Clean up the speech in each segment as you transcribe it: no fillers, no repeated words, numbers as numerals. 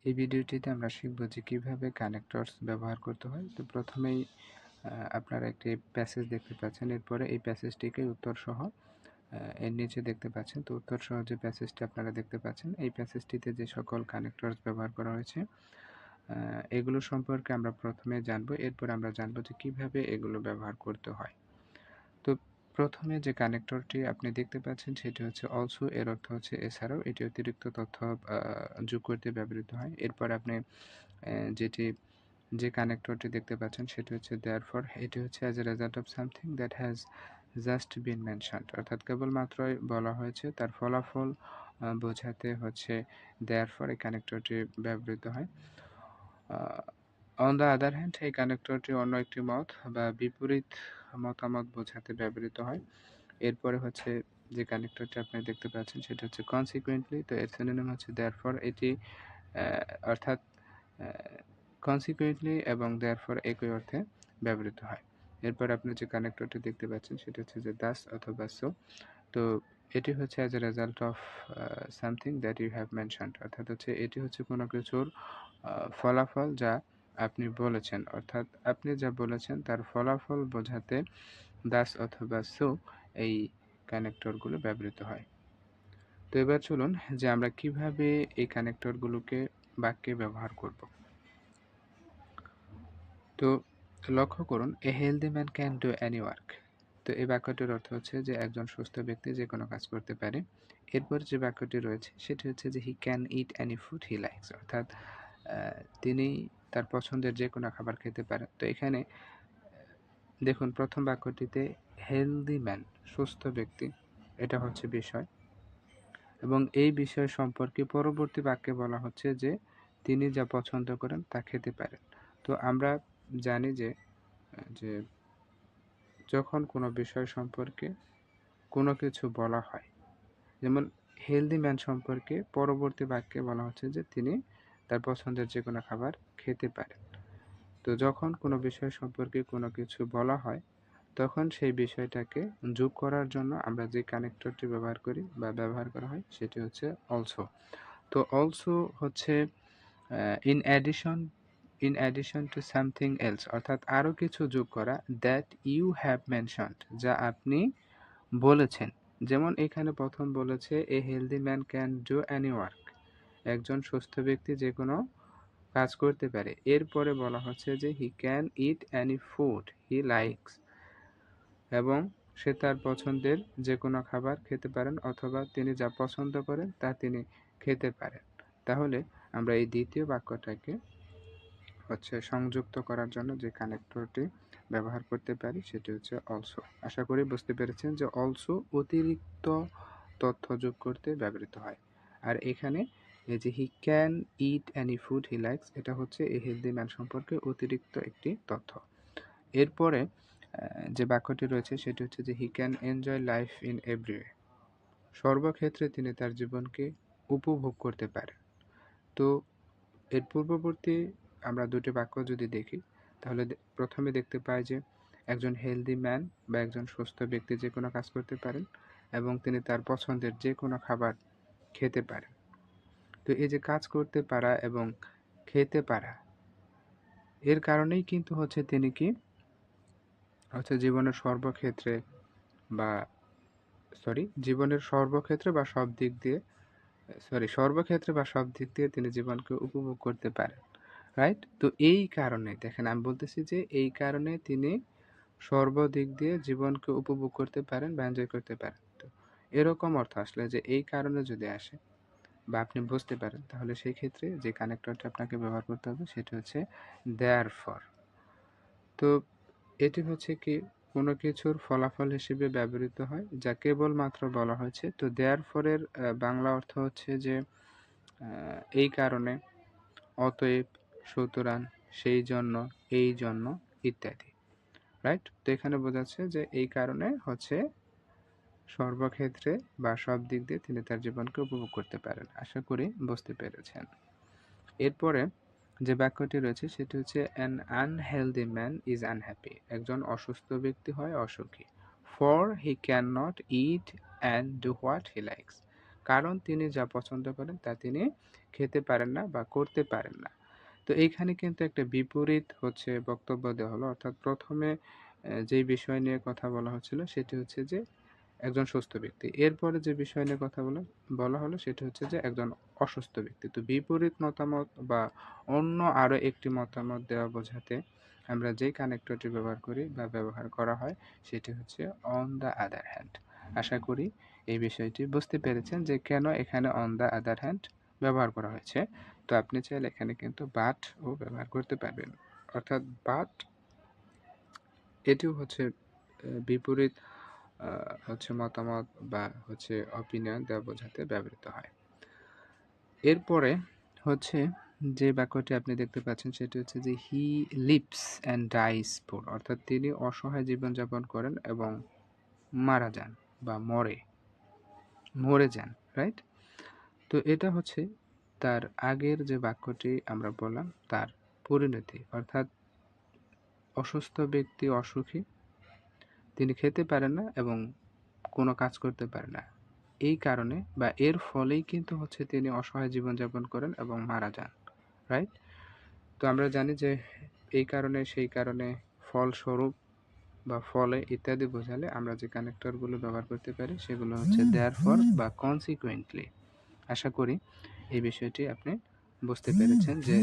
এই ভিডিওটিতে আমরা শিখব যে কিভাবে কানেক্টরস ব্যবহার করতে হয়। তো প্রথমেই আপনারা একটি প্যাসেজ দেখতে পাচ্ছেন। এরপরে এই প্যাসেজটিকে উত্তরসহ এর নিচে দেখতে পাচ্ছেন। তো উত্তরসহ যে প্যাসেজটি আপনারা দেখতে পাচ্ছেন, এই প্যাসেজটিতে যে সকল কানেক্টরস ব্যবহার করা হয়েছে এগুলো সম্পর্কে আমরা প্রথমে জানব। এরপর আমরা জানব যে কিভাবে এগুলো ব্যবহার করতে হয়। তো প্রথমে যে কানেক্টরটি আপনি দেখতে পাচ্ছেন সেটি হচ্ছে অলসো, এর অর্থ হচ্ছে এছাড়াও। এটি অতিরিক্ত তথ্য যোগ করতে ব্যবহৃত হয়। এরপর আপনি যে কানেক্টরটি দেখতে পাচ্ছেন সেটি হচ্ছে দেয়ারফর। এটি হচ্ছে as a result of something that has just bin mentioned, অর্থাৎ কেবলমাত্রই বলা হয়েছে তার ফলাফল বোঝাতে হচ্ছে দেয়ারফর এই কানেক্টরটি ব্যবহৃত হয়। অন দ্য আদার হ্যান্ড, এই কানেক্টরটি অন্য একটি মত বা বিপরীত মতামত বোঝাতে ব্যবহৃত হয়। এরপরে হচ্ছে যে কানেক্টরটি আপনি দেখতে পাচ্ছেন সেটা হচ্ছে কনসিকুয়েন্টলি। তো এর সিনোনিম হচ্ছে দেয়ারফর। এটি অর্থাৎ কনসিকুয়েন্টলি এবং দেয়ারফর একই অর্থে ব্যবহৃত হয়। এরপর আপনি যে কানেক্টরটি দেখতে পাচ্ছেন সেটা হচ্ছে যে দাস অথবা সো। তো এটি হচ্ছে as a result of something that you have mentioned, অর্থাৎ হচ্ছে এটি হচ্ছে কোনো কিছুর ফলাফল যা আপনি বলেছেন, অর্থাৎ আপনি যা বলেছেন তার ফলাফল বোঝাতে দাস অথবা সো এই কানেক্টরগুলো ব্যবহৃত হয়। তো এবার চলুন যে আমরা কিভাবে এই কানেক্টরগুলোকে বাক্যে ব্যবহার করব। তো লক্ষ্য করুন, এ healthy man can do any work. তো এই বাক্যটির অর্থ হচ্ছে যে একজন সুস্থ ব্যক্তি যে কোনো কাজ করতে পারে। এরপর যে বাক্যটি রয়েছে সেটি হচ্ছে যে he can it any food he likes, অর্থাৎ তিনি তার পছন্দের যে কোনো খাবার খেতে পারেন। তো এখানে দেখুন, প্রথম বাক্যটিতে হেলদি ম্যান, সুস্থ ব্যক্তি, এটা হচ্ছে বিষয়, এবং এই বিষয় সম্পর্কে পরবর্তী বাক্যে বলা হচ্ছে যে তিনি যা পছন্দ করেন তা খেতে পারেন। তো আমরা জানি যে যে যখন কোনো বিষয় সম্পর্কে কোনো কিছু বলা হয়, যেমন হেলদি ম্যান সম্পর্কে পরবর্তী বাক্যে বলা হচ্ছে যে তিনি তার পছন্দের যে কোনো খাবার খেতে পারেন। তো যখন কোনো বিষয় সম্পর্কে কোনো কিছু বলা হয় তখন সেই বিষয়টাকে যোগ করার জন্য আমরা যে কানেক্টরটি ব্যবহার করি বা ব্যবহার করা হয় সেটি হচ্ছে অলসো। তো অলসো হচ্ছে in addition to something else, অর্থাৎ আরও কিছু যোগ করা, দ্যাট ইউ হ্যাভ মেনশনড, যা আপনি বলেছেন। যেমন এখানে প্রথম বলেছে এ healthy man can do any work, একজন সুস্থ ব্যক্তি যে কোনো কাজ করতে পারে। এরপরে বলা হচ্ছে যে he can it any food he likes, এবং সে তার পছন্দের যে কোনো খাবার খেতে পারেন, অথবা তিনি যা পছন্দ করেন তা তিনি খেতে পারেন। তাহলে আমরা এই দ্বিতীয় বাক্যটাকে হচ্ছে সংযুক্ত করার জন্য যে কানেক্টরটি ব্যবহার করতে পারি সেটি হচ্ছে অলসো। আশা করি বুঝতে পেরেছেন যে অলসো অতিরিক্ত তথ্য যোগ করতে ব্যবহৃত হয়। আর এখানে এই যে he can it any food he likes, এটা হচ্ছে এই হেলদি ম্যান সম্পর্কে অতিরিক্ত একটি তথ্য। এরপরে যে বাক্যটি রয়েছে সেটি হচ্ছে যে he can enjoy life in every way, সর্বক্ষেত্রে তিনি তার জীবনকে উপভোগ করতে পারেন। তো এর পূর্ববর্তী আমরা দুটি বাক্য যদি দেখি তাহলে প্রথমে দেখতে পাই যে একজন হেলদি ম্যান বা একজন সুস্থ ব্যক্তি যে কোনো কাজ করতে পারেন এবং তিনি তার পছন্দের যে কোনো খাবার খেতে পারেন। তো এই যে কাজ করতে পারা এবং খেতে পারা, এর কারণেই কিন্তু হচ্ছে তিনি কি হচ্ছে জীবনের সর্বক্ষেত্রে বা সর্বক্ষেত্রে বা সব দিক দিয়ে তিনি জীবনকে উপভোগ করতে পারেন। রাইট? তো এই কারণে দেখেন, আমি বলতেছি যে এই কারণে তিনি সর্বদিক দিয়ে জীবনকে উপভোগ করতে পারেন বা এনজয় করতে পারেন। তো এরকম অর্থ আসলে যে এই কারণে যদি আসে বা আপনি বুঝতে পারেন, তাহলে সেই ক্ষেত্রে যে কানেক্টরটা আপনাকে ব্যবহার করতে হবে সেটা হচ্ছে দেয়ারফর। তো এটি হচ্ছে কি কোনো কিছুর ফলাফল হিসেবে ব্যবহৃত হয় যা কেবলমাত্র বলা হয়েছে। তো দেয়ারফর এর বাংলা অর্থ হচ্ছে যে এই কারণে, অতএব, সুতরাং, সেই জন্য, এই জন্য ইত্যাদি। রাইট? তো এখানে বোঝাচ্ছে যে এই কারণে হচ্ছে সর্বক্ষেত্রে বা সব দিক দিয়ে তিনি তার জীবনকে উপভোগ করতে পারেন। আশা করি বুঝতে পেরেছেন। এরপরে যে বাক্যটি রয়েছে সেটি হচ্ছে an unhealthy man is unhappy, একজন অসুস্থ ব্যক্তি হয় অসুখী। For he can not it and do what he likes, কারণ তিনি যা পছন্দ করেন তা তিনি খেতে পারেন না বা করতে পারেন না। তো এইখানে কিন্তু একটা বিপরীত হচ্ছে বক্তব্য দেওয়া হলো। অর্থাৎ ১ম এ যেই বিষয় নিয়ে কথা বলা হচ্ছিল সেটি হচ্ছে যে একজন সুস্থ ব্যক্তি। এরপরে যে বিষয় নিয়ে কথা বলা হলো সেটি হচ্ছে যে একজন অসুস্থ ব্যক্তি। তো বিপরীত মতামত বা অন্য আরো একটি মতামত দেওয়া বোঝাতে আমরা যেই কানেক্টরটি ব্যবহার করি বা ব্যবহার করা হয় সেটি হচ্ছে অন দ্য আদার হ্যান্ড। আশা করি এই বিষয়টি বুঝতে পেরেছেন যে কেন এখানে অন দ্য আদার হ্যান্ড ব্যবহার করা হয়েছে। তো আপনি চাইলে এখানে কিন্তু বাট ও ব্যবহার করতে পারবেন। অর্থাৎ বাট এটিও হচ্ছে বিপরীত হচ্ছে মতামত বা হচ্ছে অপিনিয়ন দেওয়া বোঝাতে ব্যবহৃত হয়। এরপরে হচ্ছে যে বাক্যটি আপনি দেখতে পাচ্ছেন সেটি হচ্ছে যে হি লিভস অ্যান্ড ডাইজ পোর, অর্থাৎ তিনি অসহায় জীবনযাপন করেন এবং মারা যান বা মরে যান, রাইট? তো এটা হচ্ছে তার আগের যে বাক্যটি আমরা বললাম তার পরিণতি, অর্থাৎ অসুস্থ ব্যক্তি অসুখী, তিনি খেতে পারেন না এবং কোনো কাজ করতে পারে না। এই কারণে বা এর ফলেই কিন্তু হচ্ছে তিনি অসহায় জীবনযাপন করেন এবং মারা যান, রাইট? তো আমরা জানি যে এই কারণে সেই কারণে ফলস্বরূপ বা ফলে ইত্যাদি বোঝালে আমরা যে কানেক্টরগুলো ব্যবহার করতে পারি সেগুলো হচ্ছে দেয়ারফর বা কনসিকুয়েন্টলি। আশা করি এই বিষয়টি আপনি বুঝতে পেরেছেন যে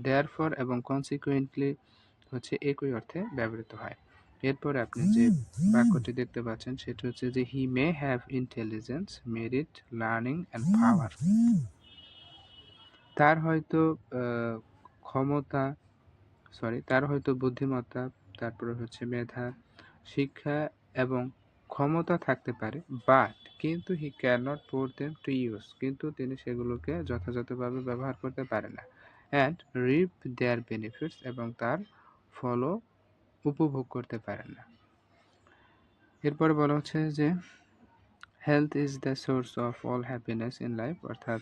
দেয়ারফর এবং কনসিকুয়েন্টলি হচ্ছে একই অর্থে ব্যবহৃত হয়। এরপরে আপনি যে বাক্যটি দেখতে পাচ্ছেন সেটি হচ্ছে যে he may have intelligence, merit, learning and power. তার হয়তো ক্ষমতা, তার হয়তো বুদ্ধিমত্তা, তারপরে হচ্ছে মেধা, শিক্ষা এবং ক্ষমতা থাকতে পারে, বাট কিন্তু he can not put them to use, কিন্তু তিনি সেগুলোকে যথাযথভাবে ব্যবহার করতে পারেন না। অ্যান্ড রিপ দেয়ার বেনিফিটস, এবং তার ফলও উপভোগ করতে পারেন না। এরপরে বলা হচ্ছে যে health is the source of all happiness in life, অর্থাৎ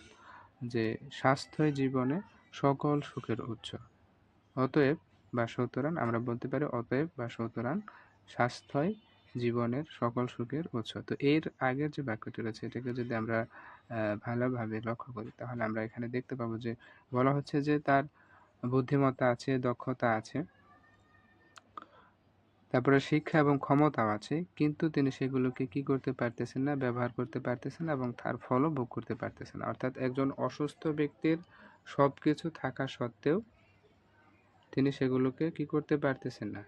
যে স্বাস্থ্যই জীবনে সকল সুখের উৎস। অতএব বা সুতরাং আমরা বলতে পারি অতএব বা সুতরাং স্বাস্থ্যই জীবনের সকল সুখের উৎস। তো এর আগের যে বাক্যটি রয়েছে এটাকে যদি আমরা ভালোভাবে লক্ষ্য করি তাহলে আমরা এখানে দেখতে পাবো যে বলা হচ্ছে যে তার বুদ্ধিমত্তা আছে, দক্ষতা আছে, তারপরে শিক্ষা এবং ক্ষমতাও আছে, কিন্তু তিনি সেগুলোকে কি করতে পারতেছেন না, ব্যবহার করতে পারতেছেন না এবং তার ফলও ভোগ করতে পারতেছেন না। অর্থাৎ একজন অসুস্থ ব্যক্তির সবকিছু থাকা সত্ত্বেও তিনি সেগুলোকে কি করতে পারতেছেন না,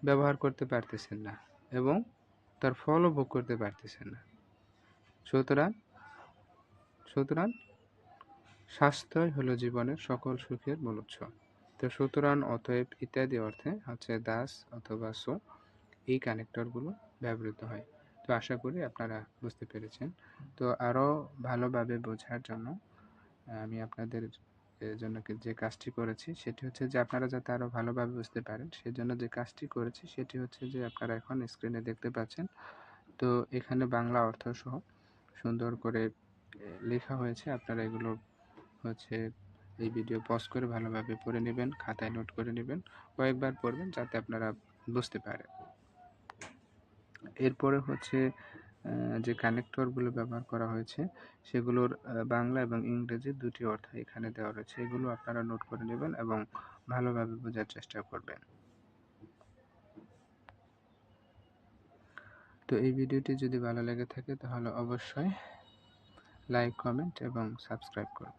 ব্যবহার করতে পারতেছেন না এবং তার ফলও ভোগ করতে পারতেছেন না। সুতরাং সুতরাং স্বাস্থ্যই হলো জীবনের সকল সুখের মূল উৎস। তো সুতরাং, অতএব ইত্যাদি অর্থে হচ্ছে দাস অথবা সো এই কানেক্টরগুলো ব্যবহৃত হয়। তো আশা করি আপনারা বুঝতে পেরেছেন। তো আরও ভালোভাবে বোঝার জন্য আমি আপনাদের জন্য যে কাজটি করেছি সেটি হচ্ছে যে আপনারা যাতে আরও ভালোভাবে বুঝতে পারেন সেজন্য যে কাজটি করেছি সেটি হচ্ছে যে আপনারা এখন স্ক্রিনে দেখতে পাচ্ছেন। তো এখানে বাংলা অর্থ সহ সুন্দর করে লেখা হয়েছে। আপনারা এগুলো হচ্ছে এই ভিডিও পজ করে ভালোভাবে পড়ে নেবেন, খাতায় নোট করে নেবেন, কয়েকবার পড়বেন যাতে আপনারা বুঝতে পারেন। এরপরে হচ্ছে যে কানেক্টরগুলো ব্যবহার করা হয়েছে সেগুলোর বাংলা এবং ইংরেজি দুটি অর্থ এখানে দেওয়া রয়েছে। এগুলো আপনারা নোট করে নেবেন এবং ভালোভাবে বোঝার চেষ্টা করবেন। তো এই ভিডিওটি যদি ভালো লেগে থাকে তাহলে অবশ্যই লাইক, কমেন্ট এবং সাবস্ক্রাইব করবেন।